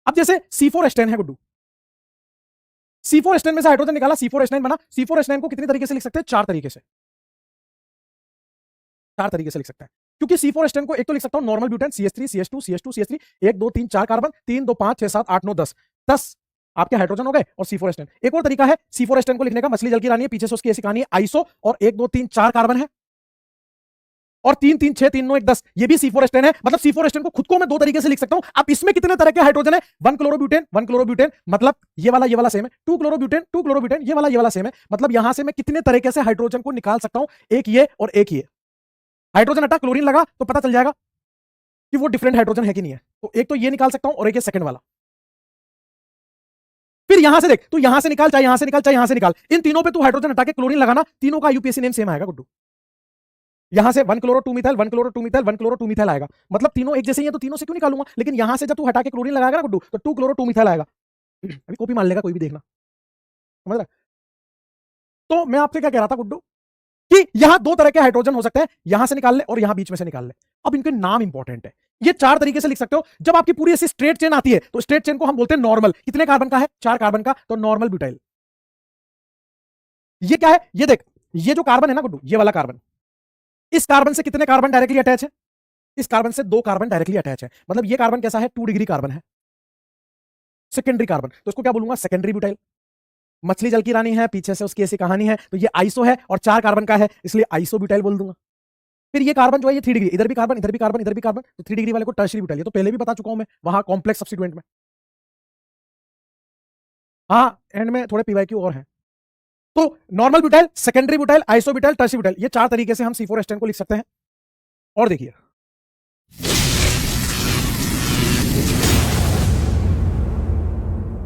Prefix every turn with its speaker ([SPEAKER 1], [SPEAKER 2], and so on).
[SPEAKER 1] अब जैसे C4H10 है गुड्डू, C4H10 में से हाइड्रोजन निकाला, C4H9 बना। C4H9 को कितने तरीके से लिख सकते हैं? 4 तरीके से, 4 तरीके से लिख सकते हैं। क्योंकि C4H10 को एक तो लिख सकता हूं normal butane, CH3 CH2 CH2 CH3, 1 2 3 4 carbon, 3 2 5 6 7 8 9 10 10 आपके हाइड्रोजन हो गए और C4H10। एक और तरीका है C4H10 को लिखने का, मछली जल की रानी है, पीछे से उसकी ऐसी कहानी है, आइसो, और 1 2 3 4 कार्बन है, और 3 3 6 3 9 1 10, ये भी C4H10 है। मतलब C4H10 को खुद को मैं 2 तरीके से लिख सकता हूं। अब इसमें कितने तरह के हाइड्रोजन है? 1 क्लोरोब्यूटेन 1 क्लोरोब्यूटेन, मतलब ये वाला सेम है। 2 क्लोरोब्यूटेन 2 क्लोरोब्यूटेन, ये वाला सेम है। मतलब यहां से मैं कितने तरीके से हाइड्रोजन को निकाल सकता हूं? एक ये और एक ये। हाइड्रोजन हटा, क्लोरीन लगा तो पता चल जाएगा कि वो डिफरेंट हाइड्रोजन है कि नहीं है। तो एक तो ये निकाल सकता हूं और एक ये सेकंड वाला। फिर यहां से देख, तू यहां से निकाल, चाहे यहां से निकाल, चाहे यहां से निकाल, इन तीनों पे तू हाइड्रोजन हटा के क्लोरीन लगाना, तीनों का यूपीएससी नेम सेम आएगा गुड्डू। यहां से 1 chloro 2 methyl 1 chloro 2 methyl 1 chloro 2 methyl आएगा। मतलब तीनों एक जैसे ही है तो तीनों से क्यों निकालूंगा? लेकिन यहां से जब तू हटा के क्लोरीन लगाएगा ना गुड्डू, तो 2 क्लोरो 2 मिथाइल आएगा। अभी कॉपी मार लेगा कोई भी, देखना, समझ रहा? तो मैं आपसे क्या कह रहा था गुड्डू, कि यहां 2 तरह के हाइड्रोजन हो सकते हैं, यहां से निकाल ले और यहां बीच में से निकाल ले। अब इनके नाम इंपॉर्टेंट है। ये 4 तरीके से लिख सकते हो। जब आपकी पूरी ऐसी स्ट्रेट चेन आती है तो स्ट्रेट चेन को हम बोलते हैं नॉर्मल। कितने कार्बन का है? 4 कार्बन का, तो नॉर्मल ब्यूटाइल। ये क्या है? ये देख, ये जो कार्बन है ना गुड्डू, ये वाला कार्बन, इस कार्बन से कितने कार्बन डायरेक्टली अटैच है? इस कार्बन से 2 कार्बन डायरेक्टली अटैच है। मतलब ये कार्बन कैसा है? 2 डिग्री कार्बन है, सेकेंडरी कार्बन। तो इसको क्या बोलूंगा? Secondary butyl. मछली जल की रानी है, पीछे से उसकी ऐसी कहानी है, तो ये आइसो है और 4 कार्बन का है, इसलिए आइसो ब्यूटाइल बोल दूंगा। फिर ये कार्बन जो है ये 3 डिग्री, इधर भी कार्बन, इधर भी कार्बन, इधर भी कार्बन, तो 3 डिग्री वाले को टर्शियरी ब्यूटाइल। ये तो पहले भी बता चुका हूं मैं वहां कॉम्प्लेक्स सब्स्टिट्यूएंट में। हाँ, एंड में थोड़े पीवाईक्यू और हैं। तो normal butyl, secondary butyl, iso butyl, tertiary butyl, ये 4 तरीके से हम C4H10 को लिख सकते हैं। और देखिए